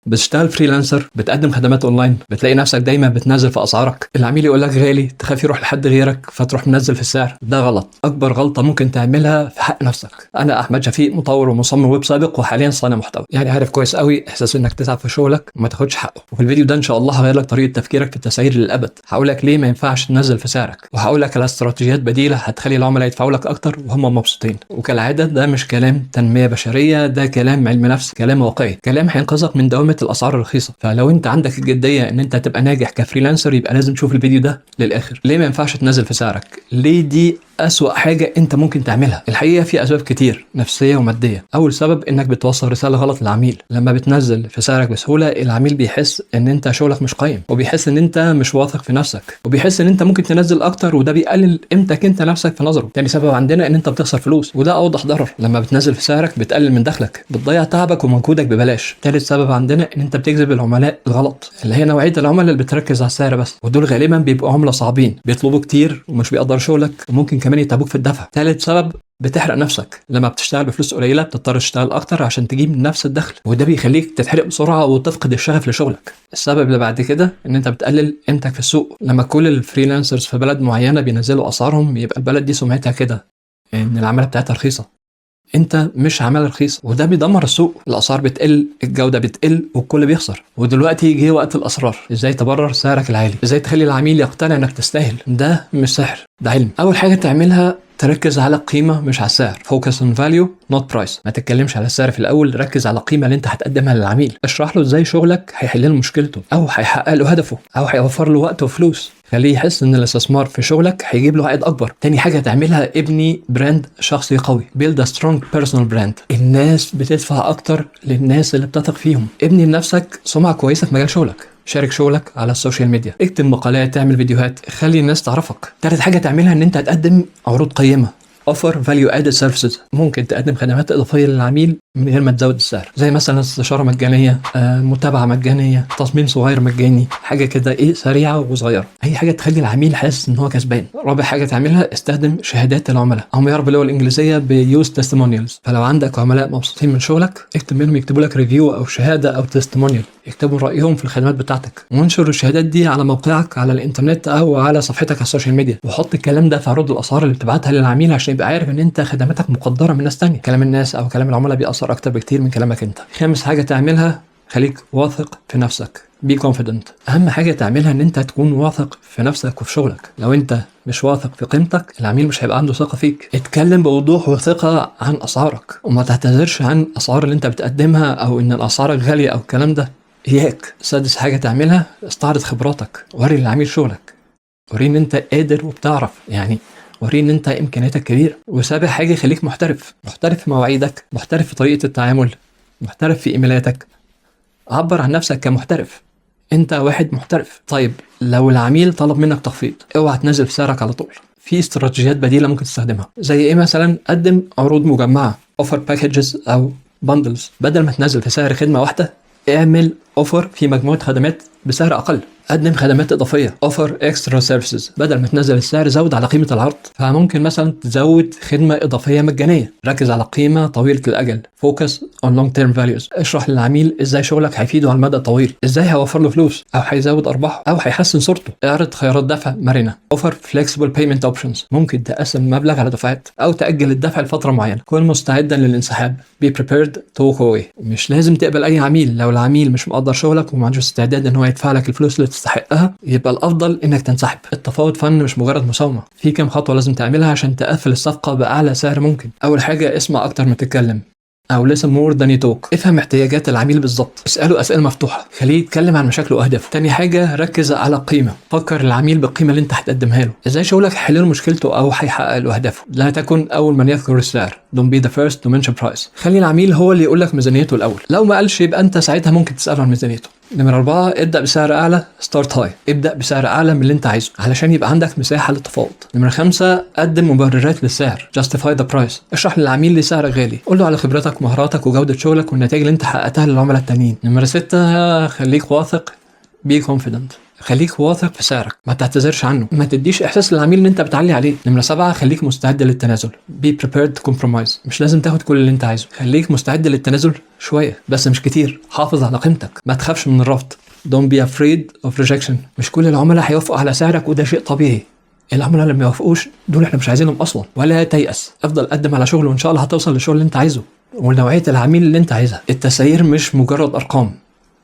بتشتغل فريلانسر، بتقدم خدمات اونلاين، بتلاقي نفسك دايما بتنزل في اسعارك، العميل يقول لك غالي، تخاف يروح لحد غيرك فتروح منزل في السعر. ده غلط، اكبر غلطه ممكن تعملها في حق نفسك. انا احمد شفيق، مطور ومصمم ويب سابق وحاليا صانع محتوى، يعني عارف كويس قوي احساس انك تتعب في شغلك وما تاخدش حقه. وفي الفيديو ده ان شاء الله هغير لك طريقه تفكيرك في التسعير للابد، هقول لك ليه ما ينفعش تنزل في سعرك، وهقول لك على استراتيجيات بديله هتخلي العملاء يدفعوا لك اكتر وهم مبسوطين. وكالعاده ده مش كلام تنميه بشريه، ده كلام علم نفس، كلام واقعي، كلام هينقذك من دوامه الاسعار الرخيصه. فلو انت عندك الجديه ان انت تبقى ناجح كفريلانسر يبقى لازم تشوف الفيديو ده للاخر. ليه ما ينفعش تنزل في سعرك؟ ليه دي أسوأ حاجة أنت ممكن تعملها؟ الحقيقة في أسباب كتير نفسية ومادية. أول سبب إنك بتوصل رسالة غلط للعميل. لما بتنزل في سعرك بسهولة العميل بيحس إن أنت شغلك مش قيم، وبيحس إن أنت مش واثق في نفسك، وبيحس إن أنت ممكن تنزل أكتر، وده بيقلل قيمتك أنت نفسك في نظره. تاني سبب عندنا إن أنت بتخسر فلوس، وده أوضح ضرر. لما بتنزل في سعرك بتقلل من دخلك، بتضيع تعبك ومجهودك ببلاش. تالت سبب عندنا إن أنت بتجذب العملاء الغلط، اللي هي نوعية العملاء اللي بتركز على السعر بس، ودول غالبا بيبقوا عملاء صعبين، بيطلبوا كتير ومش بيقدروا شغلك، وممكن كمان يتعبوك في الدفع. ثالث سبب بتحرق نفسك. لما بتشتغل بفلوس قليله بتضطر تشتغل اكتر عشان تجيب نفس الدخل، وده بيخليك تتحرق بسرعه وتفقد الشغف لشغلك. السبب اللي بعد كده ان انت بتقلل قيمتك في السوق. لما كل الفريلانسرز في بلد معينه بينزلوا اسعارهم يبقى البلد دي سمعتها كده ان العماله بتاعتها رخيصه. انت مش عماله رخيص، وده بيدمر السوق. الاسعار بتقل، الجوده بتقل، والكل بيخسر. ودلوقتي جه وقت الاسرار. ازاي تبرر سعرك العالي؟ ازاي تخلي العميل يقتنع انك تستاهل؟ ده مش سحر، ده علم. اول حاجه تعملها تركز على القيمه مش على السعر. focus on value not price. ما تتكلمش على السعر في الاول، ركز على القيمه اللي انت هتقدمها للعميل. اشرح له ازاي شغلك هيحل له مشكلته، او هيحقق له هدفه، او هيوفر له وقت وفلوس. خليه يحس ان الاستثمار في شغلك هيجيب له عائد اكبر. تاني حاجه تعملها ابني براند شخصي قوي. build a strong personal brand. الناس بتدفع اكتر للناس اللي بتثق فيهم. ابني لنفسك سمعه كويسه في مجال شغلك. شارك شغلك على السوشيال ميديا، اكتب مقالات، اعمل فيديوهات، خلي الناس تعرفك. تالت حاجه تعملها ان انت تقدم عروض قيمه. offer value added services. ممكن تقدم خدمات اضافيه للعميل من غير ما تزود السعر، زي مثلا استشاره مجانيه، متابعه مجانيه، تصميم صغير مجاني، حاجه كده سريعه وصغيره. اي حاجه تخلي العميل حاسس ان هو كسبان. رابع حاجه تعملها استخدم شهادات العملاء. هم يعرفوا اللغه الانجليزيه بيوز تستيمونيالز. فلو عندك عملاء مبسوطين من شغلك اكتب منهم يكتبوا لك ريفيو او شهاده او تستيمونيال، يكتبوا رايهم في الخدمات بتاعتك، وانشر الشهادات دي على موقعك على الانترنت او على صفحتك على السوشيال ميديا. وحط الكلام ده في عروض الاسعار اللي بتبعتها للعميل عشان يبقى عارف ان انت خدماتك مقدره من ناس تانية. كلام الناس او كلام العملاء بيأثر اكتر بكتير من كلامك انت. خامس حاجه تعملها خليك واثق في نفسك. بي كونفيدنت. اهم حاجه تعملها ان انت تكون واثق في نفسك وفي شغلك. لو انت مش واثق في قيمتك العميل مش هيبقى عنده ثقه فيك. اتكلم بوضوح وثقه عن اسعارك، وما تعتذرش عن الاسعار اللي انت بتقدمها او ان اسعارك غاليه او الكلام ده. اياك. سادس حاجه تعملها استعرض خبراتك. وري للعميل شغلك، وري ان انت قادر وبتعرف، يعني وري ان انت امكانياتك كبيره. وسابع حاجه خليك محترف. محترف في مواعيدك، محترف في طريقه التعامل، محترف في ايميلاتك. عبر عن نفسك كمحترف، انت واحد محترف. طيب لو العميل طلب منك تخفيض اوعى تنزل في سعرك على طول. في استراتيجيات بديله ممكن تستخدمها. زي ايه مثلا؟ قدم عروض مجمعه، اوفر باكجز او بندلز. بدل ما تنزل في سعر خدمه واحده اعمل اوفر في مجموعه خدمات بسعر اقل. قدم خدمات اضافيه، اوفر اكسترا سيرفيسز. بدل ما تنزل السعر زود على قيمه العرض. فممكن مثلا تزود خدمه اضافيه مجانيه. ركز على قيمه طويله الاجل. فوكس اون لونج تيرم فاليوز. اشرح للعميل ازاي شغلك هيفيده على المدى الطويل، ازاي هيوفر له فلوس او هيزود ارباحه او هيحسن صورته. اعرض خيارات دفع مرنه. اوفر فليكسبل بيمنت اوبشنز. ممكن تقسم المبلغ على دفعات او تاجل الدفع لفتره معينه. كن مستعدا للانسحاب. be prepared to walk away. مش لازم تقبل اي عميل. لو العميل مش مقدر شغلك وما عندوش استعداد ان هو يدفع لك الفلوس اللي تستحقها يبقى الافضل انك تنسحب. التفاوض فن مش مجرد مساومه. في كام خطوه لازم تعملها عشان تقفل الصفقه باعلى سعر ممكن. اول حاجه اسمع اكتر ما تتكلم، او listen more than you talk. افهم احتياجات العميل بالظبط، اساله اسئله مفتوحه، خليه يتكلم عن مشاكله واهدافه. تاني حاجه ركز على القيمه. فكر العميل بالقيمه اللي انت هتقدمها له. ازاي شغلك هيحل له مشكلته او هيحقق له اهدافه. لا تكن اول من يذكر السعر. don't be the first to mention price. خلي العميل هو اللي يقول لك ميزانيته الاول. لو ما قالش يبقى انت ساعتها ممكن تساله عن ميزانيته. نمرة 4 ابدأ بسعر أعلى. start high. ابدأ بسعر أعلى من اللي أنت عايزه علشان يبقى عندك مساحة للتفاوض. نمرة 5 قدم مبررات للسعر. justify the price. اشرح للعميل ليه سعر غالي. قول له على خبرتك ومهاراتك وجودة شغلك والنتائج اللي أنت حققتها للعملاء التانيين. نمرة 6 خليك واثق بي كونفيدنت، خليك واثق في سعرك، ما تعتذرش عنه، ما تديش احساس للعميل ان انت بتعلي عليه. نمرة 7، خليك مستعد للتنازل. بي prepared to compromise. مش لازم تاخد كل اللي انت عايزه، خليك مستعد للتنازل شويه بس مش كتير. حافظ على قيمتك، ما تخافش من الرفض. don't be afraid of rejection. مش كل العملاء هيوافقوا على سعرك وده شيء طبيعي. العملاء اللي ما يوافقوش دول احنا مش عايزينهم اصلا. ولا تيأس، افضل قدم على شغل وان شاء الله هتوصل للشغل اللي انت عايزه ونوعيه العميل اللي انت عايزها. التسعير مش مجرد ارقام،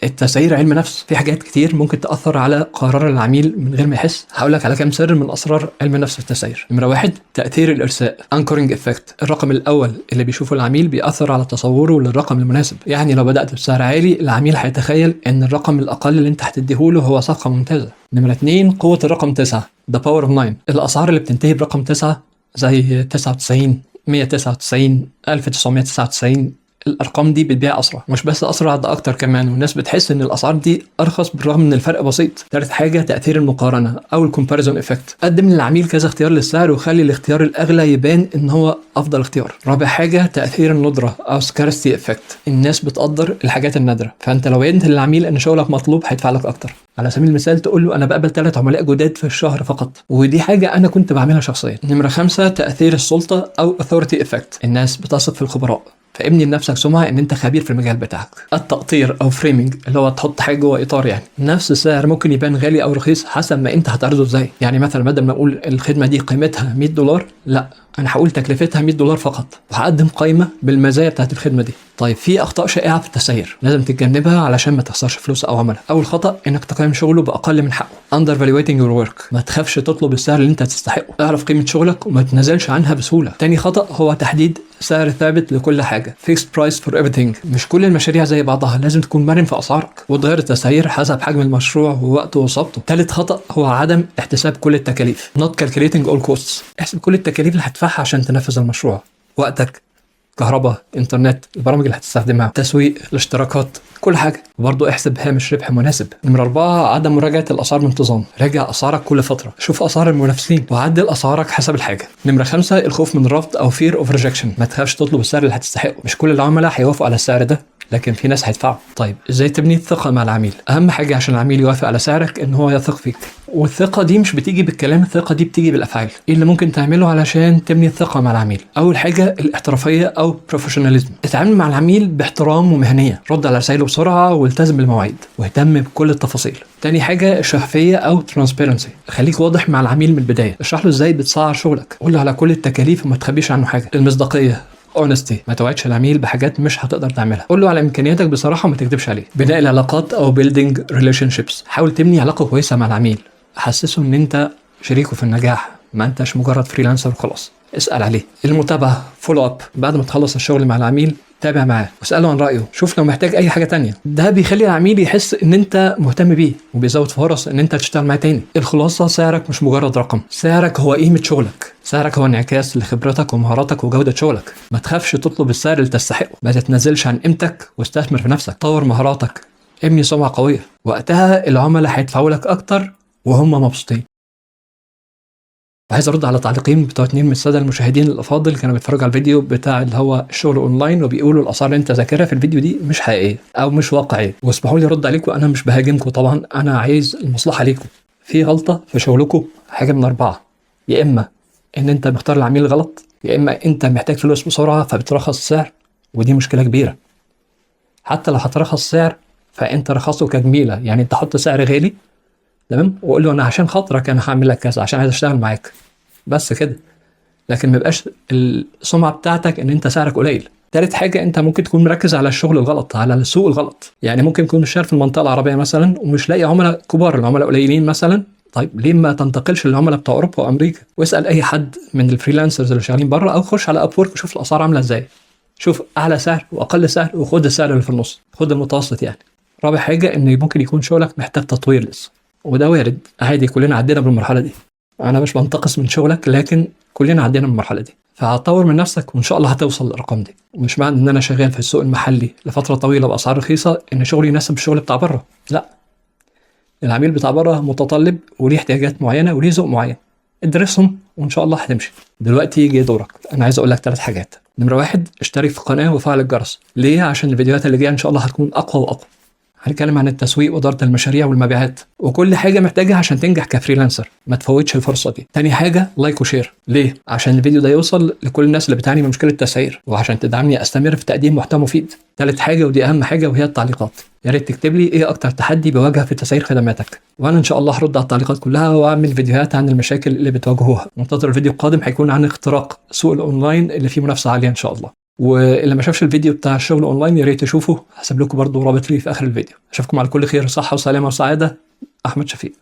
التسعير علم نفس. في حاجات كتير ممكن تأثر على قرار العميل من غير ما يحس. هقول لك على كام سر من أسرار علم نفس التسعير. نمرة 1، تأثير الإرساء anchoring effect. الرقم الأول اللي بيشوفه العميل بيأثر على تصوره للرقم المناسب. يعني لو بدأت بسعر عالي العميل هيتخيل إن الرقم الأقل اللي أنت هتديهوله هو صفقة ممتازة. نمرة 2، قوة الرقم 9 the power of 9. الأسعار اللي بتنتهي برقم 9 زي 99 199 1999 الارقام دي بتبيع اسرع. مش بس اسرع، ده اكتر كمان، والناس بتحس ان الاسعار دي ارخص بالرغم ان الفرق بسيط. ثالث حاجه، تاثير المقارنه او الكومباريزون افكت. قدم للعميل كذا اختيار للسعر وخلي الاختيار الاغلى يبان ان هو افضل اختيار. رابع حاجه، تاثير الندره او سكارستي افكت. الناس بتقدر الحاجات النادره، فانت لو بينت للعميل ان شغلك مطلوب هيدفع لك اكتر. على سبيل المثال تقول له انا بقبل 3 عملاء جداد في الشهر فقط، ودي حاجه انا كنت بعملها شخصيا. نمره 5، تاثير السلطه او authority افكت. الناس بتثق في الخبراء، فابني لنفسك سمعه ان انت خبير في المجال بتاعك. التقطير او فريمنج اللي هو تحط حاجه جوه اطار. يعني نفس السعر ممكن يبان غالي او رخيص حسب ما انت هتعرضه ازاي. يعني مثلا بدل ما اقول الخدمه دي قيمتها $100، لا انا هقول تكلفتها $100 فقط، وهقدم قائمه بالمزايا بتاعت الخدمه دي. طيب في اخطاء شائعه في التسعير لازم تتجنبها علشان ما تخسرش فلوس او عملاء. اول خطا انك تقيم شغله باقل من حقه under valuating your work. ما تخافش تطلب السعر اللي انت تستحقه، اعرف قيمه شغلك وما تنزلش عنها بسهوله. تاني خطا هو تحديد سعر ثابت لكل حاجه fixed price for everything. مش كل المشاريع زي بعضها، لازم تكون مرن في اسعارك وتغير التسعير حسب حجم المشروع ووقته وصابته. ثالث خطا هو عدم احتساب كل التكاليف not calculating all costs. احسب كل التكاليف اللي هتدفعها عشان تنفذ المشروع، وقتك، كهرباء، انترنت، البرامج اللي هتستخدمها، تسويق، الاشتراكات، كل حاجه. وبرضه احسب هامش ربح مناسب. نمرة 4، عدم مراجعه الاسعار بانتظام. راجع اسعارك كل فتره، شوف اسعار المنافسين وعدل اسعارك حسب الحاجه. نمرة 5، الخوف من الرفض او fear of rejection. ما تخافش تطلب السعر اللي هتستحقه، مش كل العملاء هيوافقوا على السعر ده، لكن في ناس هيدفعوا. طيب ازاي تبني الثقه مع العميل؟ اهم حاجه عشان العميل يوافق على سعرك ان هو يثق فيك، والثقه دي مش بتيجي بالكلام، الثقه دي بتيجي بالافعال. ايه اللي ممكن تعمله علشان تبني الثقه مع العميل؟ اول حاجه الاحترافيه او بروفيشناليزم. اتعامل مع العميل باحترام ومهنيه، رد على رسائله بسرعه والتزم بالمواعيد واهتم بكل التفاصيل. تاني حاجه الشفافيه او ترانسبيرنسي. خليك واضح مع العميل من البدايه، اشرح له ازاي بتسعر شغلك، قول له على كل التكاليف وما تخبيش عنه حاجه. المصداقيه honesty. ما توعدش العميل بحاجات مش هتقدر تعملها، قول له على امكانياتك بصراحه وما تكذبش عليه. بناء العلاقات او building relationships. حاول تبني علاقه كويسه مع العميل، حسسه ان انت شريكه في النجاح، ما انتش مجرد فريلانسر وخلاص. اسال عليه. المتابعه فولو اب. بعد ما تخلص الشغل مع العميل تابع معاه واساله عن رايه، شوف لو محتاج اي حاجه تانية. ده بيخلي العميل يحس ان انت مهتم بيه وبيزود فرص ان انت تشتغل معاه تاني. الخلاصه، سعرك مش مجرد رقم، سعرك هو قيمه شغلك، سعرك هو انعكاس لخبرتك ومهاراتك وجوده شغلك. ما تخافش تطلب السعر اللي تستحقه، ما تتنازلش عن قيمتك واستثمر في نفسك، طور مهاراتك، ابني سمعه قويه. وقتها العملاء هيدفعوا لك اكتر وهم مبسوطين. عايز ارد على تعليقين بتوع 2 من الساده المشاهدين الافاضل كانوا بيتفرجوا على الفيديو بتاع اللي هو الشغل اونلاين، وبيقولوا الاسعار اللي انت ذاكرها في الفيديو دي مش حقيقيه او مش واقعيه. واسمحوا لي ارد عليكم، انا مش بهاجمكم طبعا، انا عايز المصلحه ليكم. في غلطه في شغلكم حاجه من 4، يا اما ان انت مختار العميل غلط، يا اما انت محتاج فلوس بسرعه فبترخص السعر، ودي مشكله كبيره. حتى لو هترخص السعر فانت رخصه كجميله، يعني انت حط سعر غالي تمام وقول له انا عشان خاطرك انا هعمل لك كذا عشان عايز اشتغل معاك، بس كده. لكن ما يبقاش السمعه بتاعتك ان انت سعرك قليل. ثالث حاجه، انت ممكن تكون مركز على الشغل الغلط، على السوق الغلط. يعني ممكن تكون شغال في المنطقه العربيه مثلا ومش لاقي عملاء كبار، العملاء قليلين مثلا. طيب ليه ما تنتقلش للعملاء بتوع اوروبا وامريكا؟ واسال اي حد من الفريلانسرز اللي شغالين بره، او خش على ابورك وشوف الاسعار عامله ازاي. شوف اعلى سعر واقل سعر وخد السعر اللي في النص، خد المتوسط يعني. رابع حاجه، ان ممكن يكون شغلك محتاج تطوير لسه، وده وارد عادي، كلنا عدينا بالمرحله دي. انا مش بنتقص من شغلك، لكن كلنا عدينا من المرحله دي، فهتطور من نفسك وان شاء الله هتوصل للارقام دي. ومش معنى ان انا شغال في السوق المحلي لفتره طويله باسعار رخيصه ان شغلي يناسب الشغل بتاع بره، لا. العميل بتاع بره متطلب وليه احتياجات معينه وليه ذوق معين، ادرسهم وان شاء الله هتمشي. دلوقتي جه دورك، انا عايز اقول لك 3 حاجات. نمره 1، اشترك في القناه وفعل الجرس. ليه؟ عشان الفيديوهات اللي جايه ان شاء الله هتكون اقوى واقوى. هنتكلم عن التسويق وإدارة المشاريع والمبيعات وكل حاجة محتاجها عشان تنجح كفريلانسر. ما تفوتش الفرصة دي. تاني حاجة لايك وشير. ليه؟ عشان الفيديو ده يوصل لكل الناس اللي بتعاني من مشكلة التسعير وعشان تدعمني أستمر في تقديم محتوى مفيد. تالت حاجة ودي أهم حاجة وهي التعليقات. يا ريت تكتب لي إيه أكتر تحدي بيواجهك في تسعير خدماتك وأنا إن شاء الله هرد على التعليقات كلها وأعمل فيديوهات عن المشاكل اللي بتواجهوها. منتظر الفيديو القادم هيكون عن اختراق سوق الأونلاين اللي فيه منافسة عالية إن شاء الله. واللي ما شافش الفيديو بتاع الشغل اونلاين يا ريت يشوفه. هسيب لكم برضه رابط ليه في اخر الفيديو. اشوفكم على كل خير، صحه وسلامه وسعاده. احمد شفيق.